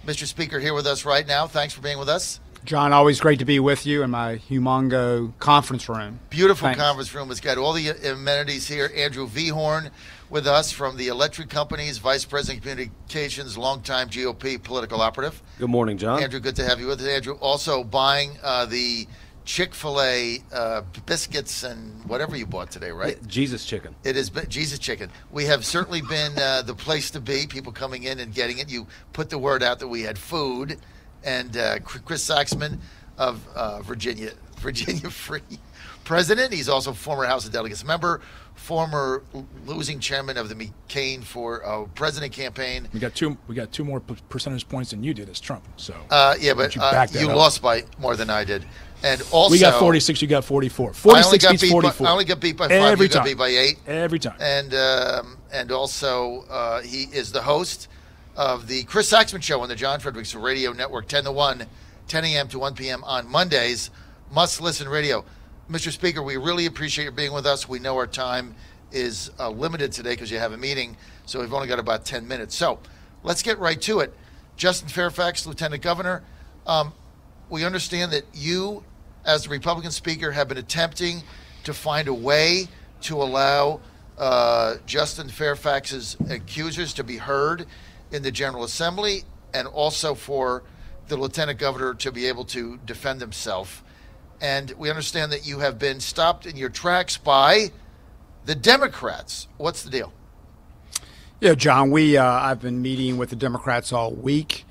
Mr. Speaker, here with us right now. Thanks for being with us. John, always great to be with you in my humongo conference room. Beautiful Thanks. Conference room. It's got all the amenities here. Andrew Vehorn with us from the electric companies, Vice President of Communications, longtime GOP political operative. Good morning, John. Andrew, good to have you with us. Andrew, also buying the Chick-fil-A biscuits and whatever you bought today, right? Jesus chicken. It is Jesus chicken. We have certainly been the place to be, people coming in and getting it. You put the word out that we had food. And Chris Saxman of Virginia Free President. He's also former House of Delegates member, former losing chairman of the McCain for President campaign. We got two more percentage points than you did as Trump. So yeah, but you lost by more than I did. And also, we got 46. You got 44. 46 beats 44. I only got beat by 5. Every you time. got beat by 8. Every time. And also he is the host of the Chris Saxman Show on the John Fredericks Radio Network, 10 to 1, 10 a.m. to 1 p.m. on Mondays. Must listen radio. Mr. Speaker, we really appreciate you being with us. We know our time is limited today because you have a meeting, so we've only got about 10 minutes. So let's get right to it. Justin Fairfax, Lieutenant Governor, we understand that you, as the Republican Speaker, have been attempting to find a way to allow Justin Fairfax's accusers to be heard in the General Assembly, and also for the Lieutenant Governor to be able to defend himself. And we understand that you have been stopped in your tracks by the Democrats. What's the deal? Yeah, John, I've been meeting with the Democrats all week,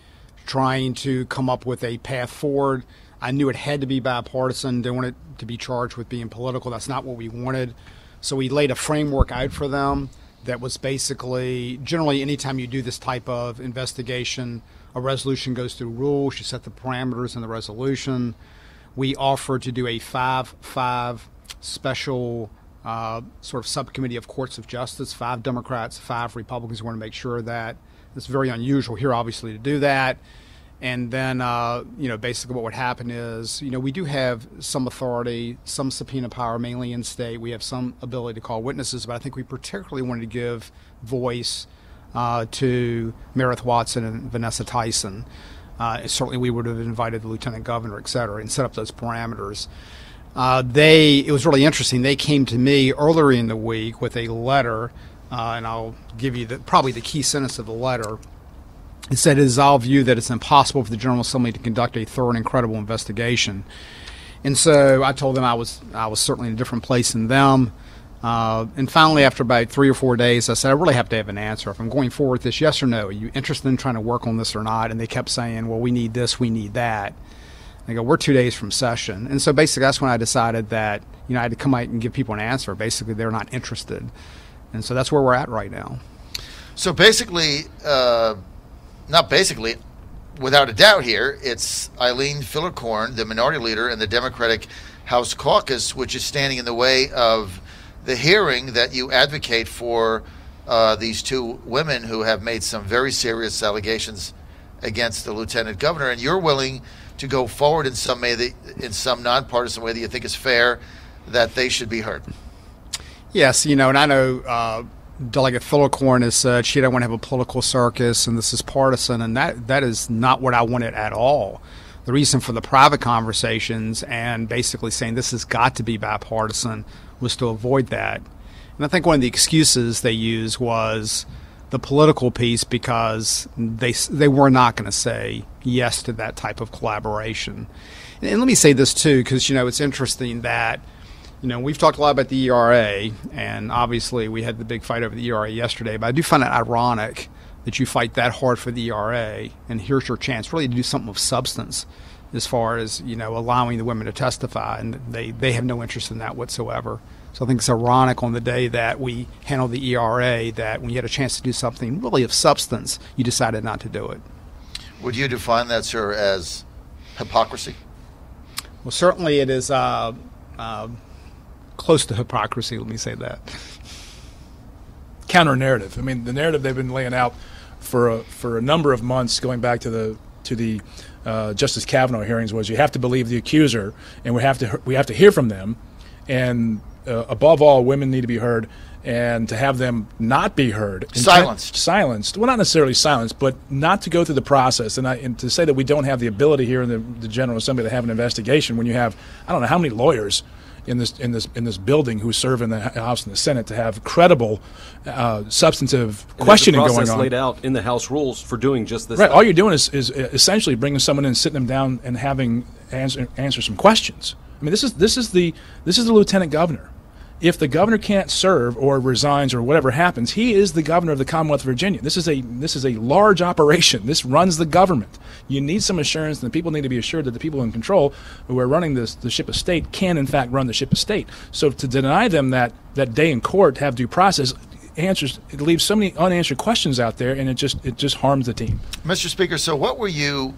trying to come up with a path forward. I knew it had to be bipartisan. Didn't want it to be charged with being political. That's not what we wanted. So we laid a framework out for them that was basically, generally anytime you do this type of investigation, a resolution goes through rules. You set the parameters in the resolution. We offered to do a 5-5 special sort of subcommittee of courts of justice, 5 Democrats, 5 Republicans. We want to make sure that it's very unusual here, obviously, to do that. And then, basically what would happen is, we do have some authority, some subpoena power, mainly in state. We have some ability to call witnesses, but I think we particularly wanted to give voice to Meredith Watson and Vanessa Tyson. Certainly we would have invited the Lieutenant Governor, et cetera, and set up those parameters. It was really interesting. They came to me earlier in the week with a letter, and I'll give you probably the key sentence of the letter. It said, "It is our view that it's impossible for the General Assembly to conduct a thorough and credible investigation." And so I told them I was certainly in a different place than them. And finally, after about 3 or 4 days, I said, I really have to have an answer. If I'm going forward with this, yes or no, are you interested in trying to work on this or not? And they kept saying, well, we need this, we need that. They go, we're 2 days from session. And so basically that's when I decided that, I had to come out and give people an answer. Basically, they're not interested. And so that's where we're at right now. So basically, without a doubt here, it's Eileen Fillerkorn, the minority leader in the Democratic House Caucus, which is standing in the way of the hearing that you advocate for these 2 women who have made some very serious allegations against the Lieutenant Governor, and you're willing to go forward in some nonpartisan way that you think is fair, that they should be heard. Yes, and I know Delegate Fillerkorn has said she don't want to have a political circus and this is partisan, and that is not what I wanted at all. The reason for the private conversations and basically saying this has got to be bipartisan was to avoid that. And I think one of the excuses they used was the political piece, because they were not going to say yes to that type of collaboration. And let me say this too, because it's interesting that we've talked a lot about the ERA, and obviously we had the big fight over the ERA yesterday, but I do find it ironic that you fight that hard for the ERA, and here's your chance really to do something of substance as far as, allowing the women to testify, and they have no interest in that whatsoever. So I think it's ironic on the day that we handled the ERA that when you had a chance to do something really of substance, you decided not to do it. Would you define that, sir, as hypocrisy? Well, certainly it is close to hypocrisy, let me say that. Counter-narrative. I mean, the narrative they've been laying out for a number of months, going back to the Justice Kavanaugh hearings, was you have to believe the accuser, and we have to hear from them, and above all, women need to be heard. and to have them not be heard. Silenced. Well, not necessarily silenced, but not to go through the process. And to say that we don't have the ability here in the General Assembly to have an investigation when you have, I don't know how many lawyers in this building who serve in the House and the Senate to have credible, substantive questioning going on. There's a process laid out in the House rules for doing just this. Right. Stuff. All you're doing is essentially bringing someone in, sitting them down, and having answer some questions. I mean, this is the lieutenant governor. If the governor can't serve or resigns or whatever happens, he is the governor of the Commonwealth of Virginia. This is a large operation. This runs the government. You need some assurance, and the people need to be assured that the people in control who are running the ship of state can, in fact, run the ship of state. So to deny them that day in court, have due process, it leaves so many unanswered questions out there, and it just harms the team. Mr. Speaker, so what were you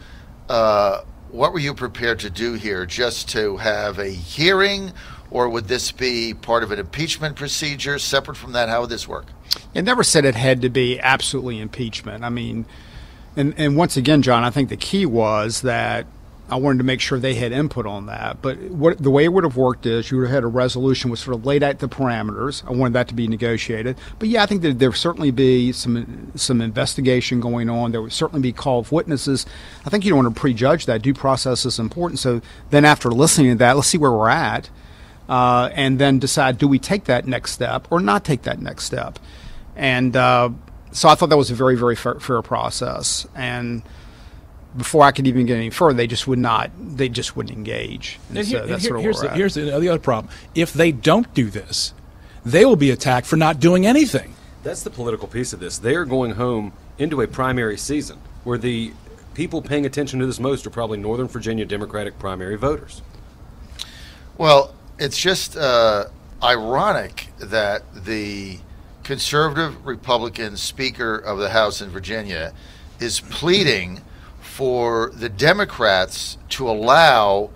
prepared to do here? Just to have a hearing? Or would this be part of an impeachment procedure? Separate from that, how would this work? It never said it had to be absolutely impeachment. I mean, and once again, John, I think the key was that I wanted to make sure they had input on that. But the way it would have worked is you would have had a resolution which sort of laid out the parameters. I wanted that to be negotiated. But yeah, I think that there would certainly be some investigation going on. There would certainly be call of witnesses. I think you don't want to prejudge that. Due process is important. So then after listening to that, let's see where we're at. And then decide, do we take that next step or not take that next step? And so I thought that was a very, very fair process. And before I could even get any further, they just wouldn't engage. And so that's sort of where we're at. Here's the other problem. If they don't do this, they will be attacked for not doing anything. That's the political piece of this. They are going home into a primary season where the people paying attention to this most are probably Northern Virginia Democratic primary voters. Well, it's just ironic that the conservative Republican Speaker of the House in Virginia is pleading for the Democrats to allow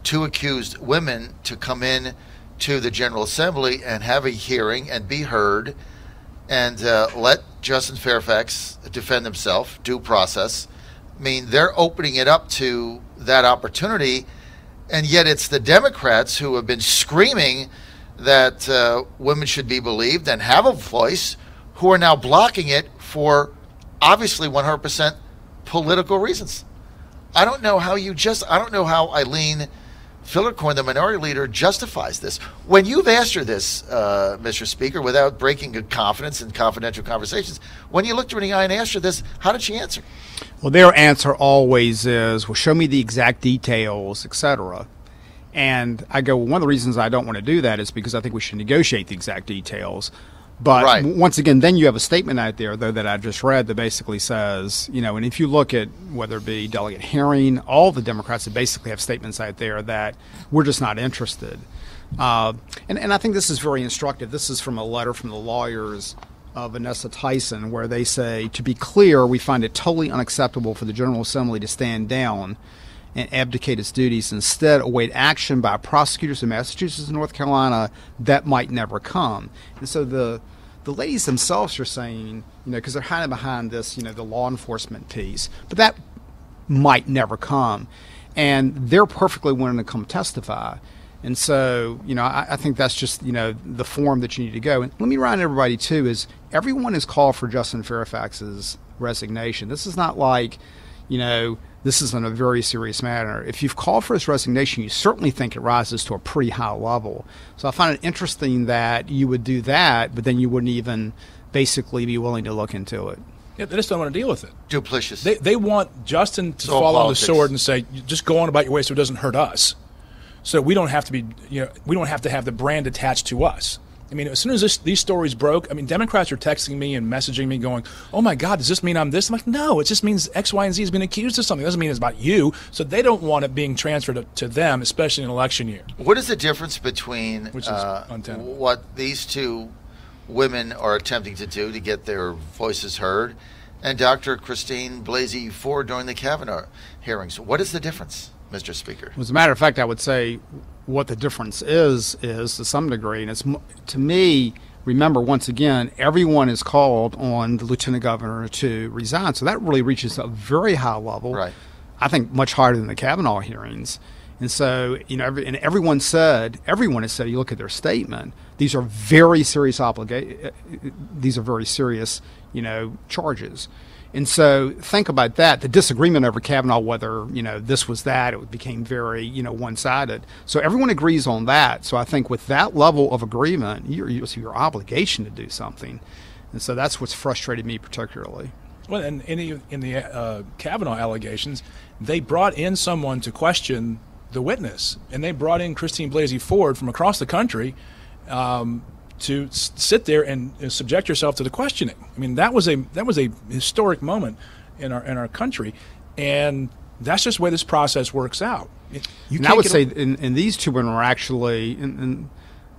two accused women to come in to the General Assembly and have a hearing and be heard and let Justin Fairfax defend himself, due process. I mean, they're opening it up to that opportunity. And yet it's the Democrats who have been screaming that women should be believed and have a voice who are now blocking it for obviously 100% political reasons. I don't know how Eileen Fillercoin, the minority leader, justifies this. When you've asked her this, Mr. Speaker, without breaking good confidence in confidential conversations, when you looked her in the eye and asked her this, how did she answer? Well, their answer always is, well, show me the exact details, etc. And I go, well, one of the reasons I don't want to do that is because I think we should negotiate the exact details. But right. Once again, then you have a statement out there, though, that I just read that basically says, and if you look at whether it be Delegate Herring, all the Democrats that basically have statements out there that we're just not interested. And I think this is very instructive. This is from a letter from the lawyers of Vanessa Tyson, where they say, to be clear, we find it totally unacceptable for the General Assembly to stand down and abdicate its duties, instead await action by prosecutors in Massachusetts and North Carolina that might never come. And so the ladies themselves are saying, because they're hiding behind this, the law enforcement piece, but that might never come. And they're perfectly willing to come testify. And so, I think that's just, the form that you need to go. And let me remind everybody, too, is everyone has called for Justin Fairfax's resignation. This is not like, this is in a very serious matter. If you've called for his resignation, you certainly think it rises to a pretty high level. So I find it interesting that you would do that, but then you wouldn't even basically be willing to look into it. Yeah, they just don't want to deal with it. Duplicitous. They want Justin to fall on the sword and say, just go on about your way so it doesn't hurt us. So we don't have to be, we don't have to have the brand attached to us. I mean, as soon as these stories broke, Democrats are texting me and messaging me going, oh, my God, does this mean I'm this? I'm like, no, it just means X, Y, and Z has been accused of something. It doesn't mean it's about you. So they don't want it being transferred to them, especially in an election year. What is the difference between what these two women are attempting to do to get their voices heard and Dr. Christine Blasey Ford during the Kavanaugh hearings? What is the difference, Mr. Speaker? As a matter of fact, I would say what the difference is to some degree, and it's, to me, remember, once again, everyone is called on the lieutenant governor to resign. So that really reaches a very high level, right? I think much higher than the Kavanaugh hearings. And so, everyone has said, you look at their statement, these are very serious charges. And so think about that. The disagreement over Kavanaugh, whether, this was that, it became very, one-sided. So everyone agrees on that. So I think with that level of agreement, it's your obligation to do something. And so that's what's frustrated me particularly. Well, and in the Kavanaugh allegations, they brought in someone to question the witness, and they brought in Christine Blasey Ford from across the country to sit there and subject herself to the questioning. I mean, that was a historic moment in our country, and that's just the way this process works out. I would say, and these two women are actually, and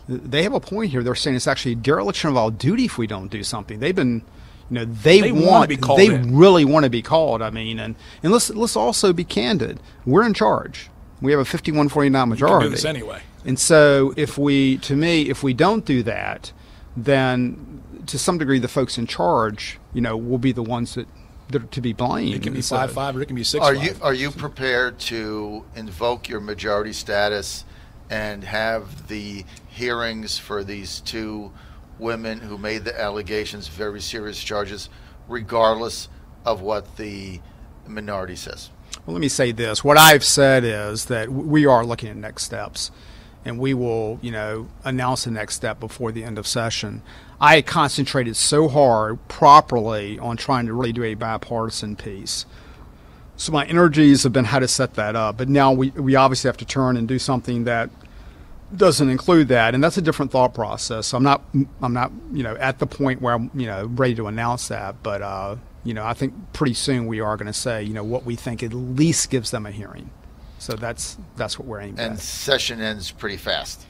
they have a point here. They're saying it's actually a dereliction of our duty if we don't do something. They've been. They want to be called. They really want to be called. I mean, and let's also be candid. We're in charge. We have a 51-49 majority. You can do this anyway. And so, if we don't do that, then to some degree, the folks in charge, will be the ones that are to be blamed. It can be 5-5, or it can be 6-5. Are you prepared to invoke your majority status and have the hearings for these two women who made the allegations, very serious charges, regardless of what the minority says? Well, let me say this. What I've said is that we are looking at next steps, and we will, announce the next step before the end of session. I concentrated so hard properly on trying to really do a bipartisan piece. So my energies have been how to set that up. But now we obviously have to turn and do something that doesn't include that, and that's a different thought process. So I'm not at the point where I'm ready to announce that, but I think pretty soon we are going to say what we think at least gives them a hearing. So that's what we're aiming at. And session ends pretty fast.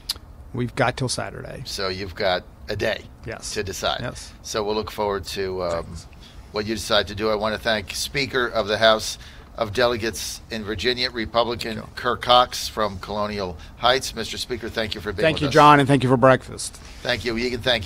We've got till Saturday. So you've got a day to decide. Yes. So we'll look forward to what you decide to do. I want to thank Speaker of the House of Delegates in Virginia, Republican Kirk Cox from Colonial Heights. Mr. Speaker, thank you for being with us. Thank you, John, and thank you for breakfast. Thank you. You can thank